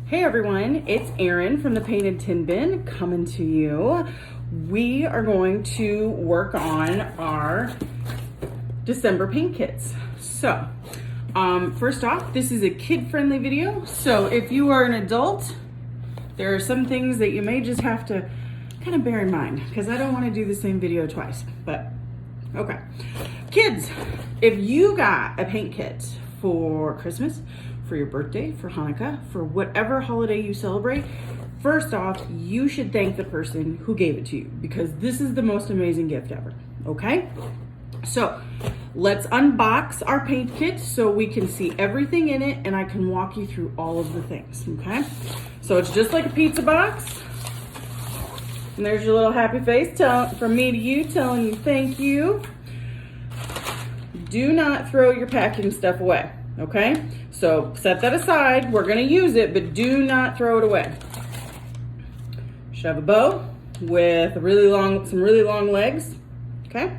Hey everyone, it's Erin from the Painted Tin Bin coming to you. We are going to work on our December paint kits. So, first off, this is a kid-friendly video. So if you are an adult, there are some things that you may just have to kind of bear in mind because I don't want to do the same video twice, but okay. Kids, if you got a paint kit for Christmas, for your birthday, for Hanukkah, for whatever holiday you celebrate, first off, you should thank the person who gave it to you because this is the most amazing gift ever, okay? So let's unbox our paint kit so we can see everything in it and I can walk you through all of the things, okay? So it's just like a pizza box. And there's your little happy face from me to you telling you thank you. Do not throw your packing stuff away, okay? So set that aside. We're gonna use it, but do not throw it away. Shove a bow with some really long legs, okay?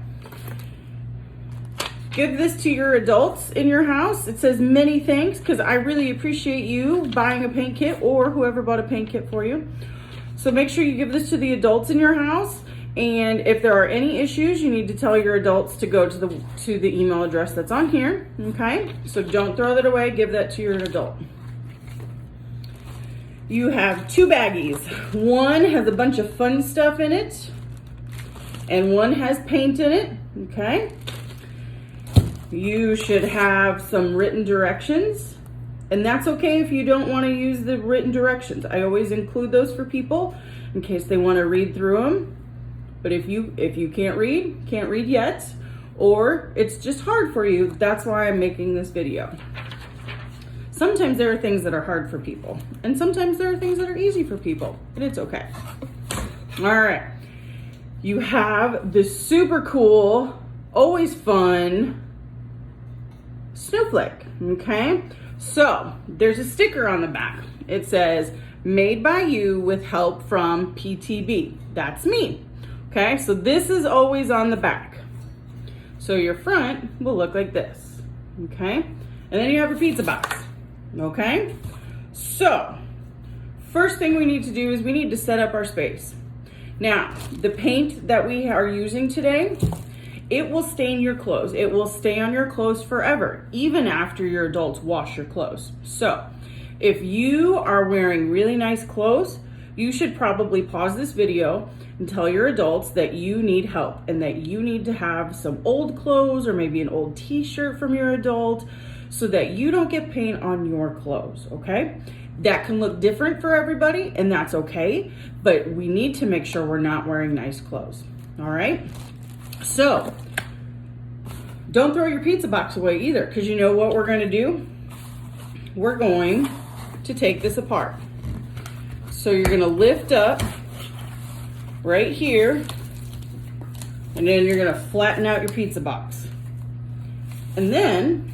Give this to your adults in your house. It says many thanks because I really appreciate you buying a paint kit or whoever bought a paint kit for you. So make sure you give this to the adults in your house. And if there are any issues, you need to tell your adults to go to the email address that's on here, okay? So don't throw that away, give that to your adult. You have two baggies. One has a bunch of fun stuff in it, and one has paint in it, okay? You should have some written directions, and that's okay if you don't want to use the written directions. I always include those for people in case they want to read through them. But if you can't read yet, or it's just hard for you, that's why I'm making this video. Sometimes there are things that are hard for people, and sometimes there are things that are easy for people, and it's okay. All right, you have the super cool, always fun snowflake, okay? So there's a sticker on the back. It says, made by you with help from PTB. That's me. Okay, so this is always on the back. So your front will look like this, okay? And then you have your pizza box, okay? So, first thing we need to do is we need to set up our space. Now, the paint that we are using today, it will stain your clothes. It will stay on your clothes forever, even after your adults wash your clothes. So, if you are wearing really nice clothes, you should probably pause this video and tell your adults that you need help and that you need to have some old clothes or maybe an old t-shirt from your adult so that you don't get paint on your clothes, okay? That can look different for everybody and that's okay, but we need to make sure we're not wearing nice clothes, all right? So, don't throw your pizza box away either because you know what we're gonna do? We're going to take this apart. So you're gonna lift up right here, and then you're gonna flatten out your pizza box. And then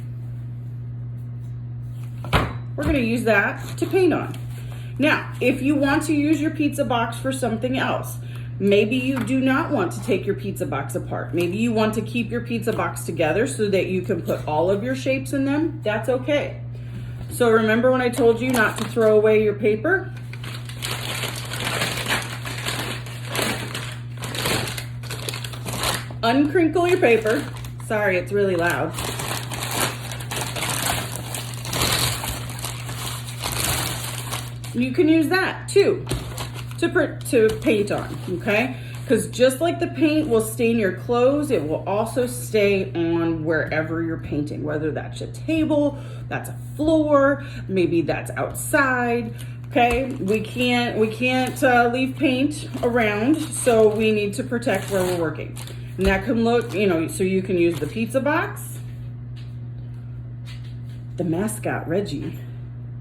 we're gonna use that to paint on. Now, if you want to use your pizza box for something else, maybe you do not want to take your pizza box apart. Maybe you want to keep your pizza box together so that you can put all of your shapes in them. That's okay. So remember when I told you not to throw away your paper? Uncrinkle your paper. Sorry, it's really loud. You can use that too to paint on, okay? Because just like the paint will stain your clothes, it will also stay on wherever you're painting, whether that's a table, that's a floor, maybe that's outside. Okay, we can't leave paint around, so we need to protect where we're working. And that can look, so you can use the pizza box. The mascot, Reggie,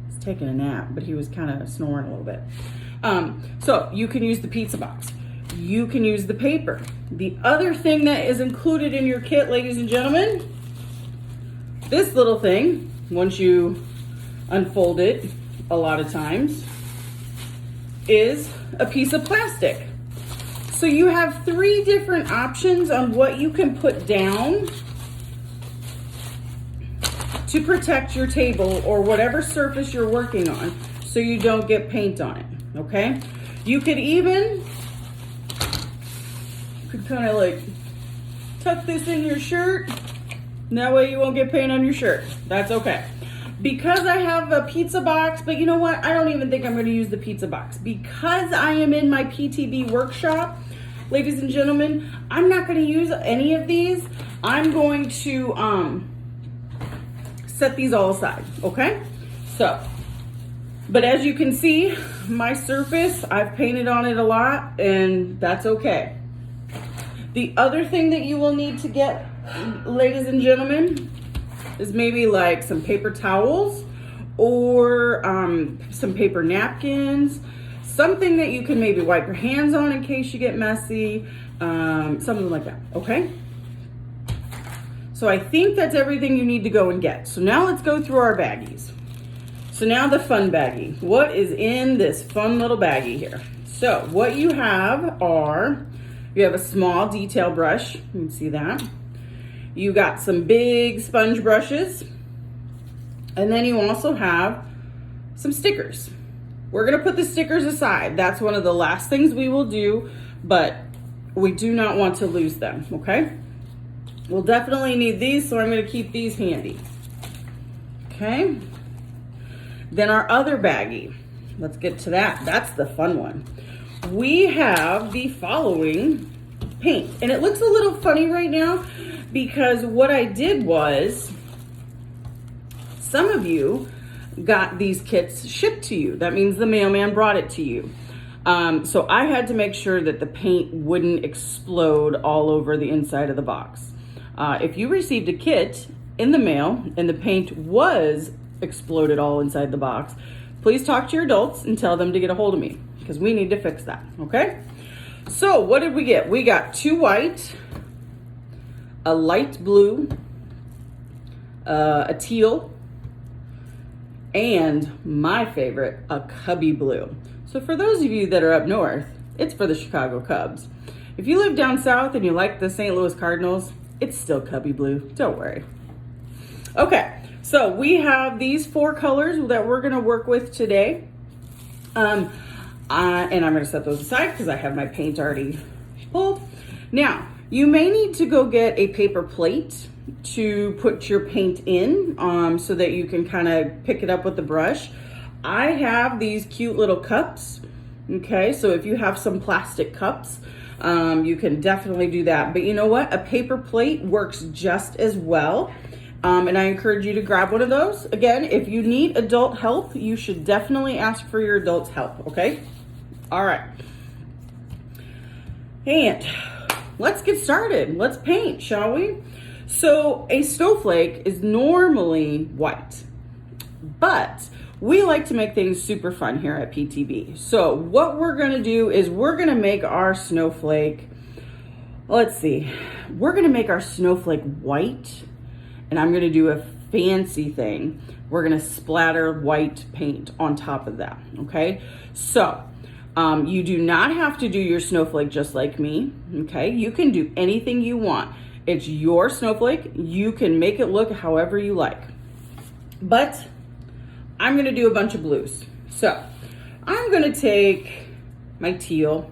is taking a nap, but he was kind of snoring a little bit. So you can use the pizza box. You can use the paper. The other thing that is included in your kit, ladies and gentlemen, this little thing, once you unfold it a lot of times, is a piece of plastic. So you have 3 different options on what you can put down to protect your table or whatever surface you're working on. so you don't get paint on it, okay? You could even, kind of like tuck this in your shirt. That way you won't get paint on your shirt. That's okay. Because I have a pizza box, but you know what? I don't even think I'm going to use the pizza box. Because I am in my PTB workshop, ladies and gentlemen, I'm not going to use any of these. I'm going to set these all aside, okay? So, but as you can see, my surface, I've painted on it a lot, and that's okay. The other thing that you will need to get, ladies and gentlemen, is maybe like some paper towels or some paper napkins, something that you can maybe wipe your hands on in case you get messy, something like that, okay? So I think that's everything you need to go and get. So now let's go through our baggies. So now the fun baggie. What is in this fun little baggie here? So what you have are, you have a small detail brush, you can see that. You got some big sponge brushes, and then you also have some stickers. We're gonna put the stickers aside. That's one of the last things we will do, but we do not want to lose them, okay? We'll definitely need these, so I'm gonna keep these handy, okay? Then our other baggie, let's get to that. That's the fun one. We have the following paint, and it looks a little funny right now because what I did was, some of you got these kits shipped to you. That means the mailman brought it to you. So I had to make sure that the paint wouldn't explode all over the inside of the box. If you received a kit in the mail and the paint was exploded all inside the box, please talk to your adults and tell them to get a hold of me because we need to fix that, okay? So what did we get? We got 2 white, a light blue, a teal, and my favorite, a cubby blue. So for those of you that are up north, it's for the Chicago Cubs. If you live down south and you like the St. Louis Cardinals, it's still cubby blue, don't worry. Okay, so we have these 4 colors that we're gonna work with today. And I'm gonna set those aside because I have my paint already pulled. Now, you may need to go get a paper plate to put your paint in so that you can kind of pick it up with the brush. I have these cute little cups, okay? So if you have some plastic cups, you can definitely do that. But you know what? A paper plate works just as well. And I encourage you to grab one of those. Again, if you need adult help, you should definitely ask for your adult's help, okay? All right. And let's get started. Let's paint, shall we? So a snowflake is normally white, but we like to make things super fun here at PTB. So what we're gonna do is we're gonna make our snowflake, let's see, we're gonna make our snowflake white, and I'm gonna do a fancy thing. We're gonna splatter white paint on top of that, okay? So you do not have to do your snowflake just like me, okay? You can do anything you want. It's your snowflake. You can make it look however you like. But I'm gonna do a bunch of blues. So I'm gonna take my teal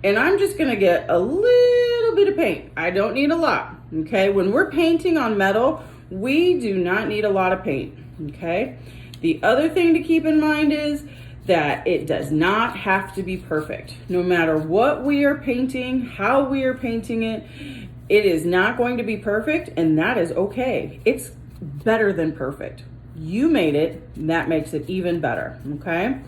and I'm just gonna get a little bit of paint. I don't need a lot, okay? When we're painting on metal, we do not need a lot of paint, okay? The other thing to keep in mind is that it does not have to be perfect. No matter what we are painting, how we are painting it, it is not going to be perfect, and that is okay. It's better than perfect. You made it, and that makes it even better, okay?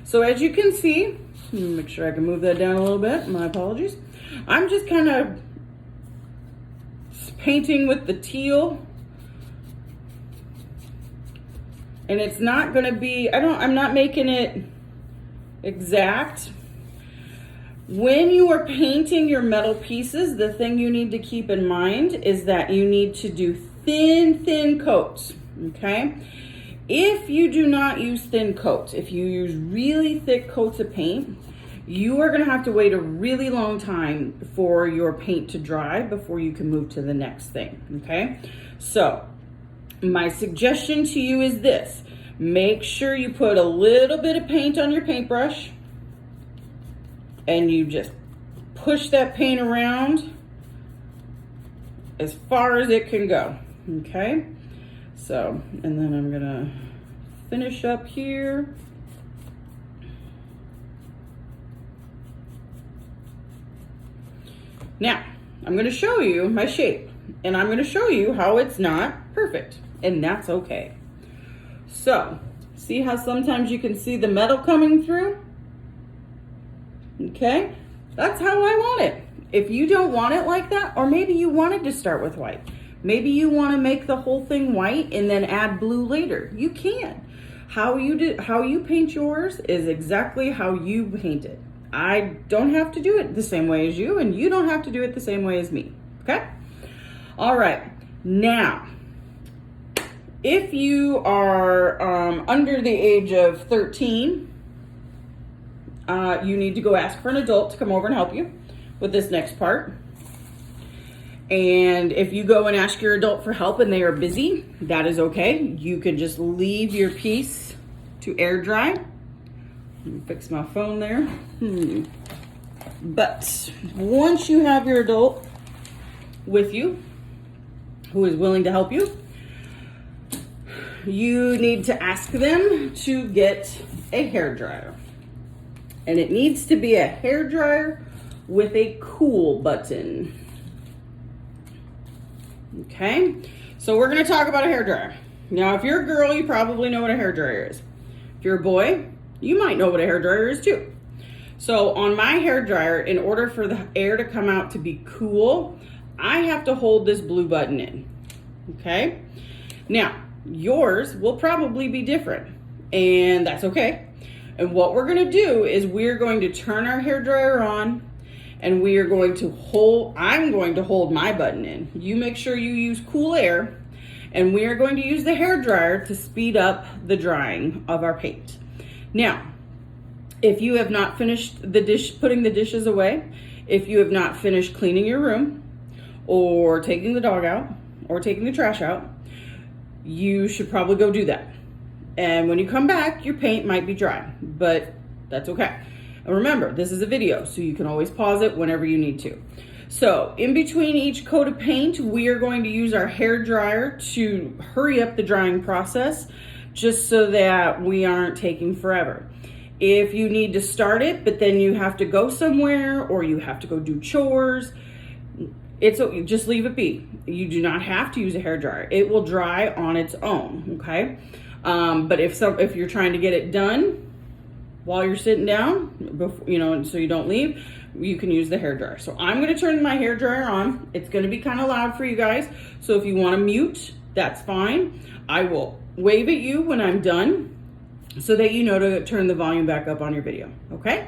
So as you can see, let me make sure I can move that down a little bit, my apologies. I'm just kind of painting with the teal. And it's not gonna be, I'm not making it exact. When you are painting your metal pieces, the thing you need to keep in mind is that you need to do thin coats, okay? If you do not use thin coats, if you use really thick coats of paint, you are gonna have to wait a really long time for your paint to dry before you can move to the next thing, okay? So, my suggestion to you is this. Make sure you put a little bit of paint on your paintbrush and you just push that paint around as far as it can go, okay? So, and then I'm gonna finish up here. Now, I'm gonna show you my shape, and I'm gonna show you how it's not perfect, and that's okay. So, see how sometimes you can see the metal coming through? Okay, that's how I want it. If you don't want it like that, or maybe you wanted to start with white, maybe you want to make the whole thing white and then add blue later, you can. How you paint yours is exactly how you paint it. I don't have to do it the same way as you, and you don't have to do it the same way as me, okay? All right, now, if you are under the age of 13, you need to go ask for an adult to come over and help you with this next part. And if you go and ask your adult for help and they are busy, that is okay. You can just leave your piece to air dry. Let me fix my phone there. But once you have your adult with you, who is willing to help you, you need to ask them to get a hairdryer. And it needs to be a hairdryer with a cool button. Okay, so we're gonna talk about a hairdryer. Now, if you're a girl, you probably know what a hairdryer is. If you're a boy, you might know what a hairdryer is too. So on my hairdryer, in order for the air to come out to be cool, I have to hold this blue button in, okay? Now, yours will probably be different, and that's okay. And what we're gonna do is we're going to turn our hairdryer on, and we are going to I'm going to hold my button in. You make sure you use cool air, and we are going to use the hairdryer to speed up the drying of our paint. Now, if you have not finished putting the dishes away, if you have not finished cleaning your room, or taking the dog out, or taking the trash out, you should probably go do that. And when you come back, your paint might be dry, but that's okay. And remember, this is a video, so you can always pause it whenever you need to. So in between each coat of paint, we are going to use our hairdryer to hurry up the drying process, just so that we aren't taking forever. If you need to start it, but then you have to go somewhere or you have to go do chores, just leave it be. You do not have to use a hairdryer. It will dry on its own, okay? But if you're trying to get it done while you're sitting down, so you don't leave, you can use the hairdryer. So I'm gonna turn my hairdryer on. It's gonna be kind of loud for you guys, so if you wanna mute, that's fine. I will wave at you when I'm done so that you know to turn the volume back up on your video, okay?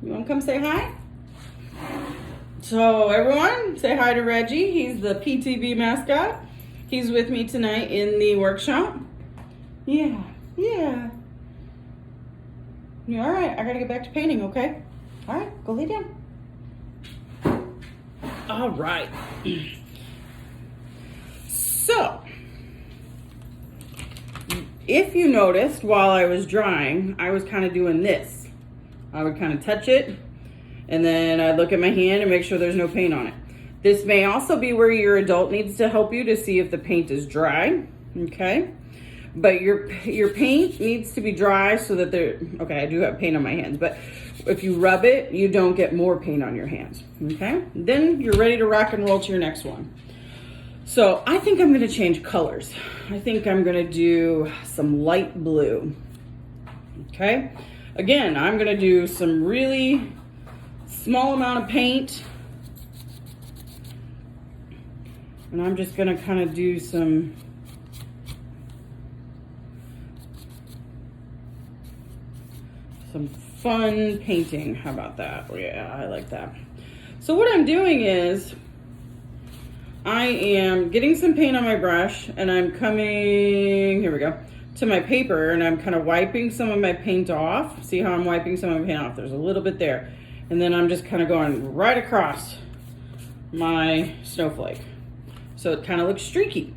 You want to come say hi? So everyone, say hi to Reggie. He's the PTB mascot. He's with me tonight in the workshop. Yeah. You all right? I gotta get back to painting, okay? All right, go lay down. All right. So, if you noticed while I was drying, I was kind of doing this. I would kind of touch it, and then I'd look at my hand and make sure there's no paint on it. This may also be where your adult needs to help you to see if the paint is dry, okay? But your paint needs to be dry so that okay, I do have paint on my hands, but if you rub it, you don't get more paint on your hands, okay? Then you're ready to rock and roll to your next one. So I think I'm gonna change colors. I think I'm gonna do some light blue, okay? Again, I'm gonna do some really small amount of paint, and I'm just gonna kind of do some some fun painting. How about that? Yeah, I like that. So what I'm doing is I am getting some paint on my brush and I'm coming, here we go, to my paper, and I'm kind of wiping some of my paint off. See how I'm wiping some of my paint off? There's a little bit there. And then I'm just kind of going right across my snowflake. So it kind of looks streaky.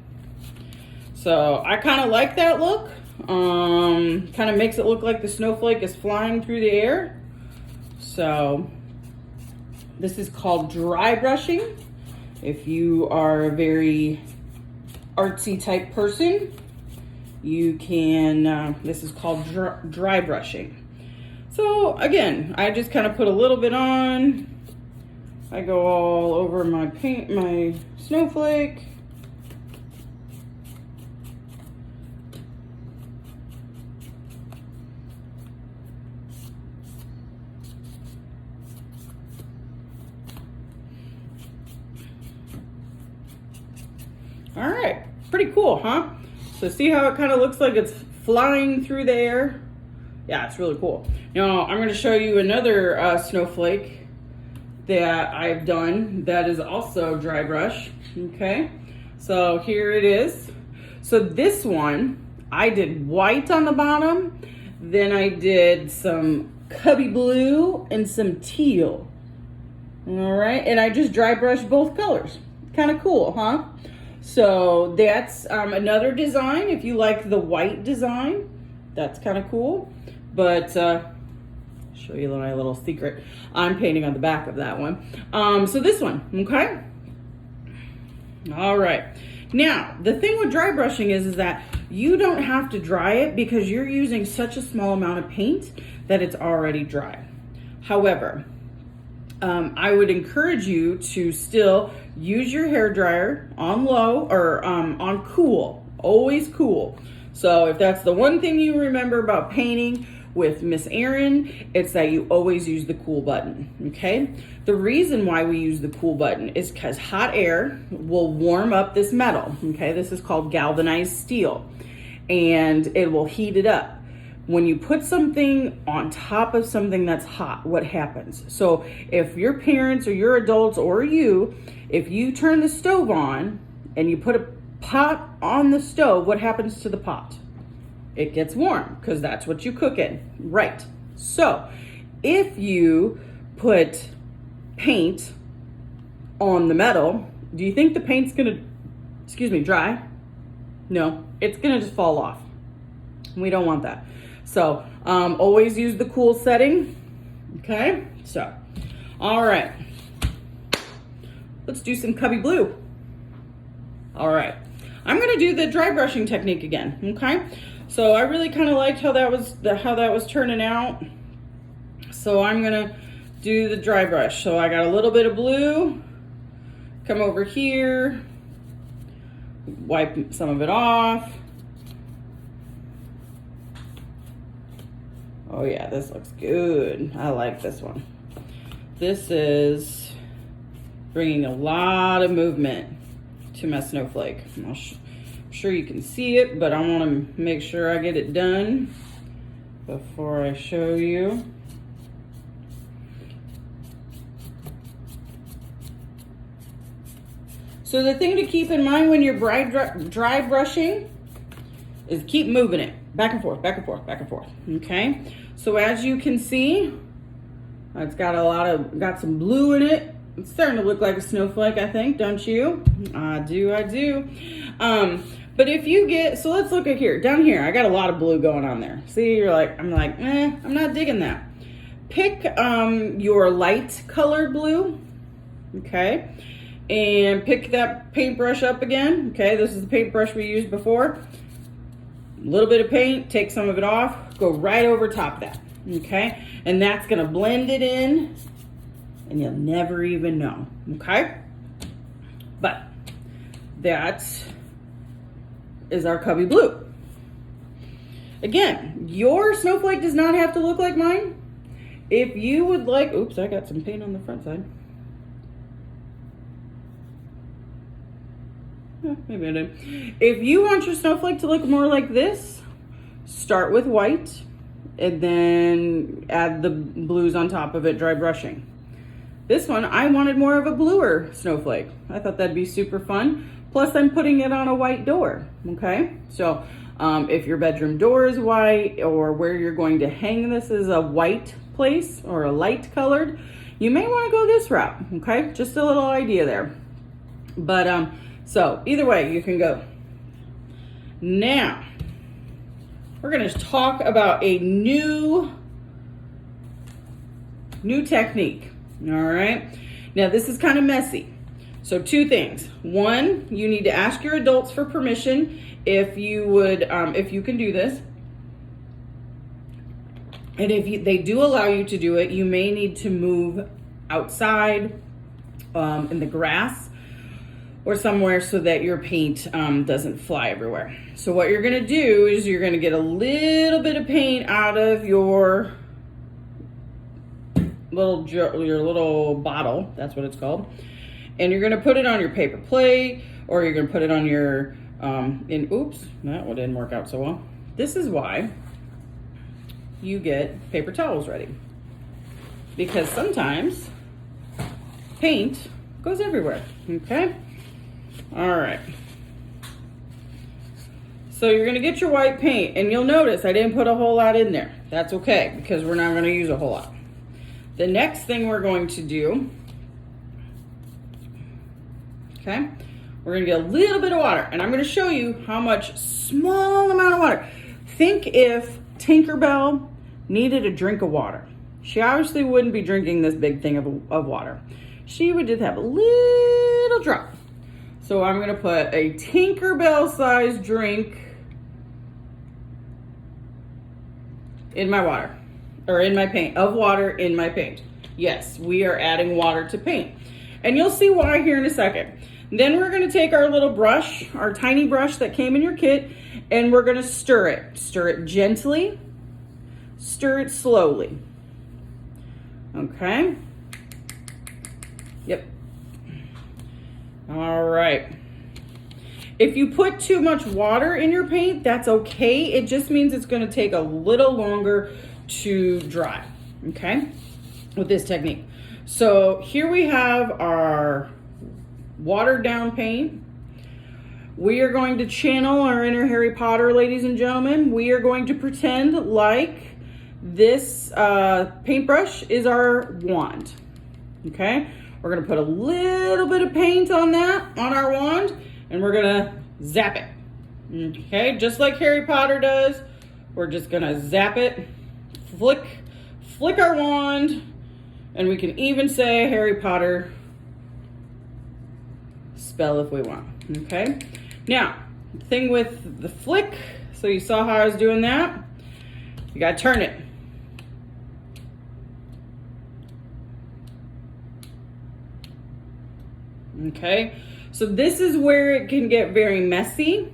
So I kind of like that look. Kind of makes it look like the snowflake is flying through the air. So this is called dry brushing. If you are a very artsy type person, you can, this is called dry brushing. So again, I just kind of put a little bit on. I go all over my paint, my snowflake. All right, pretty cool, huh? So see how it kind of looks like it's flying through the air? Yeah, it's really cool. Now I'm going to show you another snowflake that I've done that is also dry brush. Okay, so here it is. So this one, I did white on the bottom, then I did some cubby blue and some teal. All right, and I just dry brushed both colors. Kind of cool, huh? So that's another design. If you like the white design, that's kind of cool. But show you my little secret. I'm painting on the back of that one. So this one, okay? All right. Now, the thing with dry brushing is that you don't have to dry it because you're using such a small amount of paint that it's already dry. However, I would encourage you to still use your hair dryer on low or on cool, always cool. So if that's the one thing you remember about painting with Miss Erin, it's that you always use the cool button, okay? The reason why we use the cool button is because hot air will warm up this metal, okay? This is called galvanized steel, and it will heat it up. When you put something on top of something that's hot, what happens? So if your parents or your adults or you, if you turn the stove on and you put a pot on the stove, what happens to the pot? It gets warm because that's what you cook in, right? So if you put paint on the metal, do you think the paint's gonna, dry? No, it's gonna just fall off. We don't want that. So always use the cool setting, okay? So, all right. Let's do some cubby blue. All right. I'm gonna do the dry brushing technique again, okay? So I really kind of liked how that was turning out. So I'm gonna do the dry brush. So I got a little bit of blue, come over here, wipe some of it off. Oh yeah, this looks good. I like this one. This is bringing a lot of movement to my snowflake. I'm sure you can see it, but I want to make sure I get it done before I show you. So the thing to keep in mind when you're dry brushing is keep moving it back and forth, back and forth, back and forth. Okay. So as you can see, it's got some blue in it. It's starting to look like a snowflake, I think, don't you? I do. But if you get, so let's look at here, down here, I got a lot of blue going on there. See, I'm like, I'm not digging that. Pick your light colored blue, okay? And pick that paintbrush up again, okay? This is the paintbrush we used before. A little bit of paint, take some of it off, go right over top of that, okay? And that's gonna blend it in and you'll never even know, okay? But that is our cubby blue. Again, your snowflake does not have to look like mine. If you would like, oops, I got some paint on the front side. Maybe I did. If you want your snowflake to look more like this, start with white and then add the blues on top of it, dry brushing. This one, I wanted more of a bluer snowflake. I thought that'd be super fun. Plus I'm putting it on a white door, okay? So if your bedroom door is white, or where you're going to hang this is a white place or a light colored, you may want to go this route, okay? Just a little idea there. But so either way you can go. Now we're going to talk about a new technique. All right, now this is kind of messy. So two things. One, you need to ask your adults for permission if you would, if you can do this. And if they do allow you to do it, you may need to move outside in the grass or somewhere so that your paint doesn't fly everywhere. So what you're gonna do is you're gonna get a little bit of paint out of your little bottle, that's what it's called. And you're gonna put it on your paper plate, or you're gonna put it on your, oops, that one didn't work out so well. This is why you get paper towels ready. Because sometimes paint goes everywhere, okay? All right. So you're gonna get your white paint, and you'll notice I didn't put a whole lot in there. That's okay, because we're not gonna use a whole lot. The next thing we're going to do, okay, we're gonna get a little bit of water, and I'm gonna show you how much small amount of water. Think if Tinkerbell needed a drink of water. She obviously wouldn't be drinking this big thing of water. She would just have a little drop. So I'm gonna put a Tinkerbell sized drink in my water, or in my paint, of water in my paint. Yes, we are adding water to paint. And you'll see why here in a second. Then we're gonna take our little brush, our tiny brush that came in your kit, and we're gonna stir it. Stir it gently, stir it slowly. Okay? Yep. All right. If you put too much water in your paint, that's okay. It just means it's gonna take a little longer to dry, okay, with this technique. So here we have our watered down paint. We are going to channel our inner Harry Potter, ladies and gentlemen. We are going to pretend like this paintbrush is our wand, okay? We're gonna put a little bit of paint on that, on our wand, and we're gonna zap it, okay? Just like Harry Potter does, we're just gonna zap it, flick our wand, and we can even say a Harry Potter spell if we want, okay? Now, the thing with the flick, so you saw how I was doing that, you gotta turn it. Okay, so this is where it can get very messy.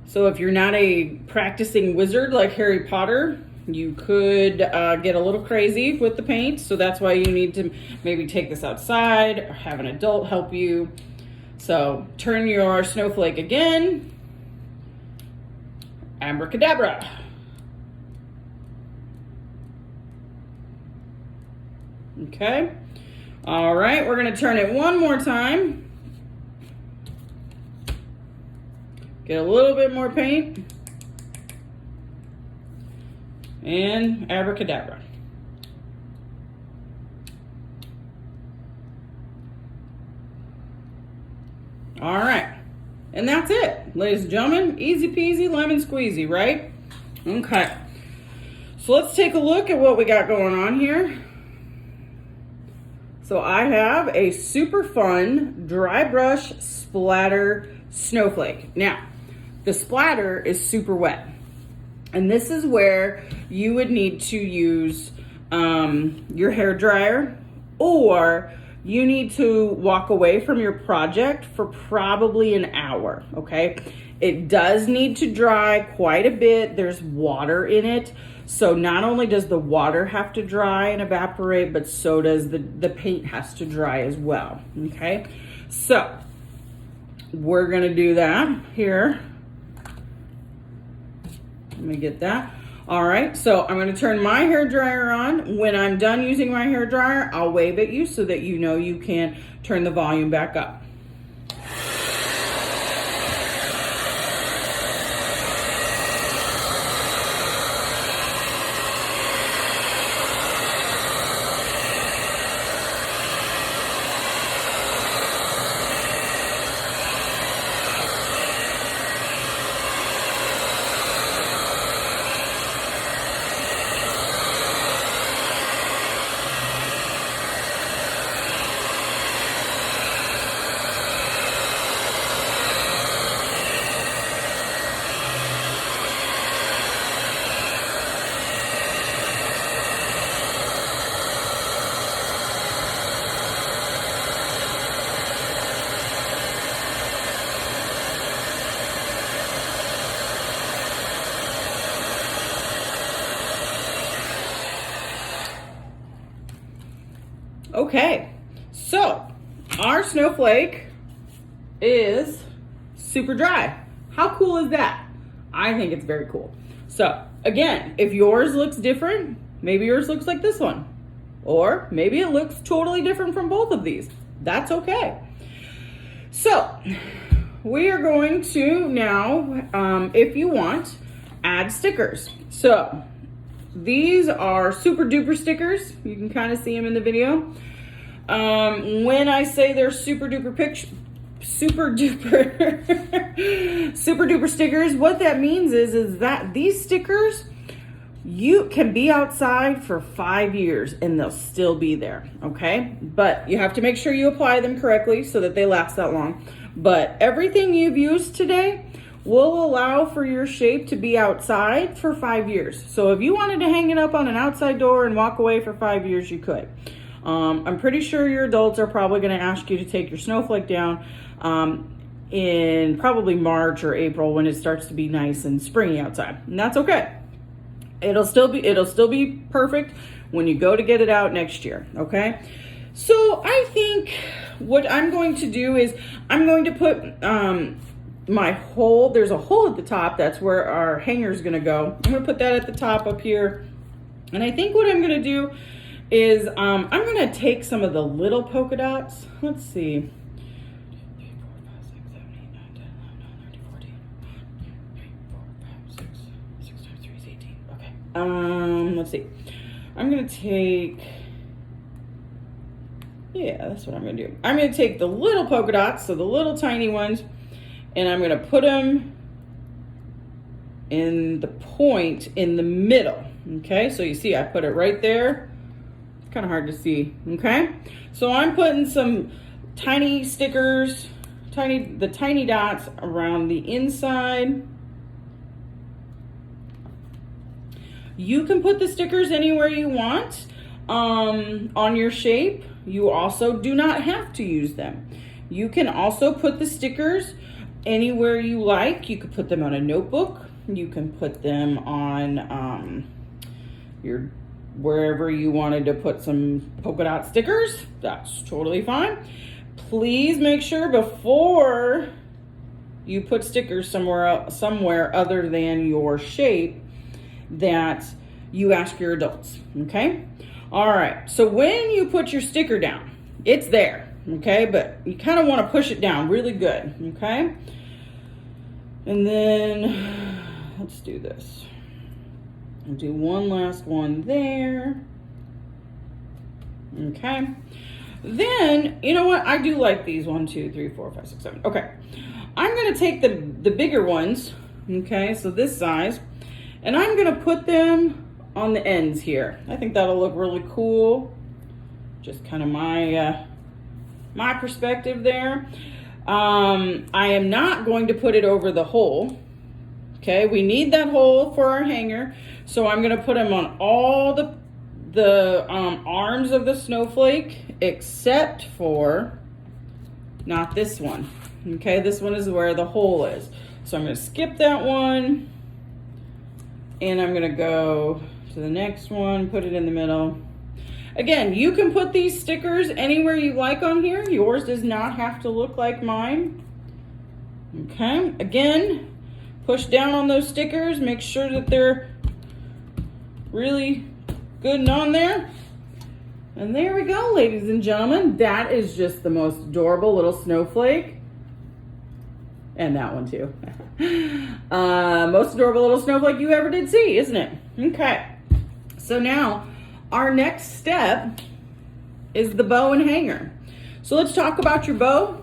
So if you're not a practicing wizard like Harry Potter, you could get a little crazy with the paint. So that's why you need to maybe take this outside or have an adult help you. So turn your snowflake again. Abracadabra. Okay. All right, we're gonna turn it one more time. Get a little bit more paint. And abracadabra. All right, and that's it, ladies and gentlemen. Easy peasy, lemon squeezy, right? Okay, so let's take a look at what we got going on here. So I have a super fun dry brush splatter snowflake. Now, the splatter is super wet. And this is where you would need to use your hair dryer, or you need to walk away from your project for probably an hour, okay? It does need to dry quite a bit. There's water in it. So not only does the water have to dry and evaporate, but so does the paint has to dry as well, okay? So we're gonna do that here. Let me get that. All right, so I'm gonna turn my hair dryer on. When I'm done using my hair dryer, I'll wave at you so that you know you can turn the volume back up. Okay, so our snowflake is super dry. How cool is that? I think it's very cool. So again, if yours looks different, maybe yours looks like this one, or maybe it looks totally different from both of these. That's okay. So we are going to now, if you want, add stickers. So these are super duper stickers. You can kind of see them in the video. When I say they're super duper stickers, what that means is that these stickers, you can be outside for 5 years and they'll still be there, okay? But you have to make sure you apply them correctly so that they last that long. But everything you've used today will allow for your shape to be outside for 5 years. So if you wanted to hang it up on an outside door and walk away for 5 years, you could. I'm pretty sure your adults are probably going to ask you to take your snowflake down in probably March or April when it starts to be nice and springy outside. And that's okay. It'll still be perfect when you go to get it out next year, okay? So I think what I'm going to do is I'm going to put there's a hole at the top. That's where our hanger is going to go. I'm going to put that at the top up here. And I think what I'm going to do is I'm going to take some of the little polka dots. Let's see. 3, 4, 5, 6, 7, 8, 9, 10, 11, 12, 13, 14. 1, 2, 3, 4, 5, 6. 6 times 3 is 18. Okay. Let's see. I'm going to take... Yeah, that's what I'm going to do. I'm going to take the little polka dots, so the little tiny ones, and I'm going to put them in the point in the middle. Okay, so you see I put it right there. It's kind of hard to see. Okay, so I'm putting some tiny stickers, the tiny dots around the inside. You can put the stickers anywhere you want on your shape. You also do not have to use them. You can also put the stickers anywhere you like. You could put them on a notebook. You can put them on wherever you wanted to put some polka dot stickers. That's totally fine. Please make sure before you put stickers somewhere other than your shape that you ask your adults, okay? All right, so when you put your sticker down, it's there, okay? But you kind of want to push it down really good, okay? And then let's do this. I'll do one last one there. Okay. Then, you know what? I do like these. 1, 2, 3, 4, 5, 6, 7. Okay. I'm going to take the bigger ones, okay, so this size, and I'm going to put them on the ends here. I think that'll look really cool. Just kind of my perspective there. I am not going to put it over the hole. Okay, we need that hole for our hanger, so I'm going to put them on all the arms of the snowflake except for not this one. Okay, this one is where the hole is. So I'm going to skip that one, and I'm going to go to the next one, put it in the middle. Again, you can put these stickers anywhere you like on here. Yours does not have to look like mine. Okay, again, push down on those stickers. Make sure that they're really good and on there. And there we go, ladies and gentlemen. That is just the most adorable little snowflake. And that one too. Most adorable little snowflake you ever did see, isn't it? Okay. So now our next step is the bow and hanger. So let's talk about your bow.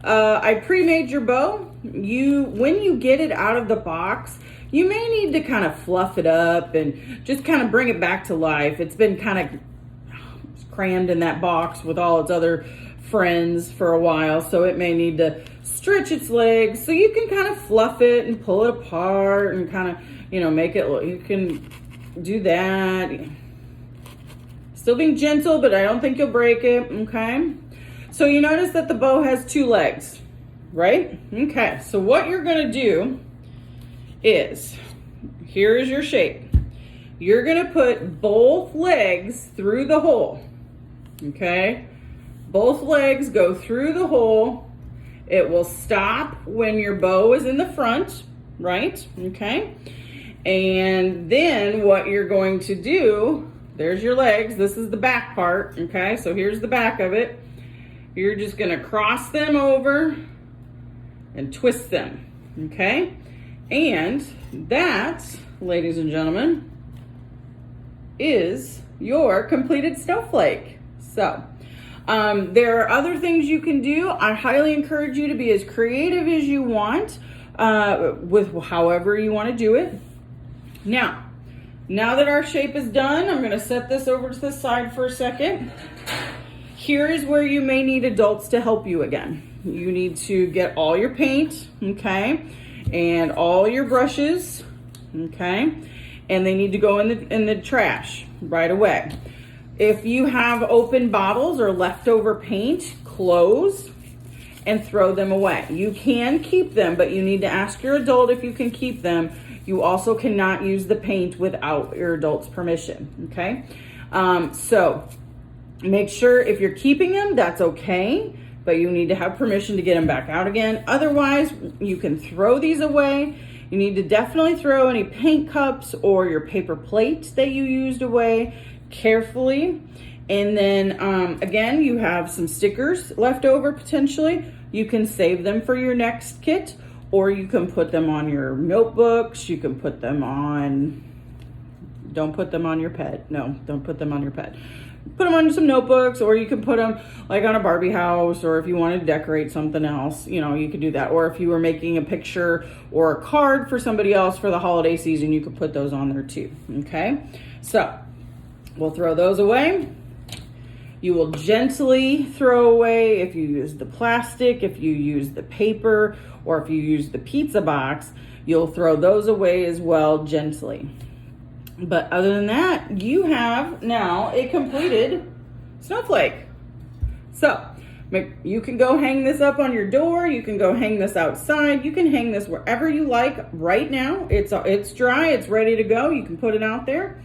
I pre-made your bow. When you get it out of the box, you may need to kind of fluff it up and just kind of bring it back to life. It's been kind of crammed in that box with all its other friends for a while, so it may need to stretch its legs. So you can kind of fluff it and pull it apart and kind of, make it look, you can do that. Still being gentle, but I don't think you'll break it, okay? So you notice that the bow has 2 legs, right? Okay, so what you're gonna do is, here is your shape. You're gonna put both legs through the hole, okay? Both legs go through the hole. It will stop when your bow is in the front, right? Okay. And then what you're going to do, there's your legs. This is the back part, okay? So here's the back of it. You're just gonna cross them over and twist them, okay? And that, ladies and gentlemen, is your completed snowflake. So there are other things you can do. I highly encourage you to be as creative as you want with however you want to do it. Now that our shape is done, I'm going to set this over to the side for a second. Here is where you may need adults to help you again. You need to get all your paint, okay, and all your brushes, okay, and they need to go in the trash right away. If you have open bottles or leftover paint, close and throw them away. You can keep them, but you need to ask your adult if you can keep them. You also cannot use the paint without your adult's permission, okay? So make sure if you're keeping them, that's okay, but you need to have permission to get them back out again. Otherwise, you can throw these away. You need to definitely throw any paint cups or your paper plate that you used away carefully. And then again, you have some stickers left over potentially. You can save them for your next kit, or you can put them on your notebooks. You can put them on, don't put them on your pet. No, don't put them on your pet. Put them on some notebooks, or you can put them like on a Barbie house, or if you want to decorate something else, you could do that. Or if you were making a picture or a card for somebody else for the holiday season, you could put those on there too, okay? So we'll throw those away. You will gently throw away if you use the plastic, if you use the paper, or if you use the pizza box, you'll throw those away as well gently. But other than that, you have now a completed snowflake. So you can go hang this up on your door. You can go hang this outside. You can hang this wherever you like right now. It's dry. It's ready to go. You can put it out there.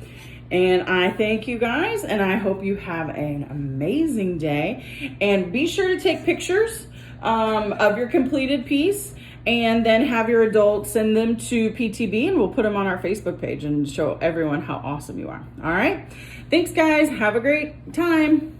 And I thank you guys, and I hope you have an amazing day. And be sure to take pictures of your completed piece, and then have your adult send them to PTB, and we'll put them on our Facebook page and show everyone how awesome you are. All right. Thanks, guys. Have a great time.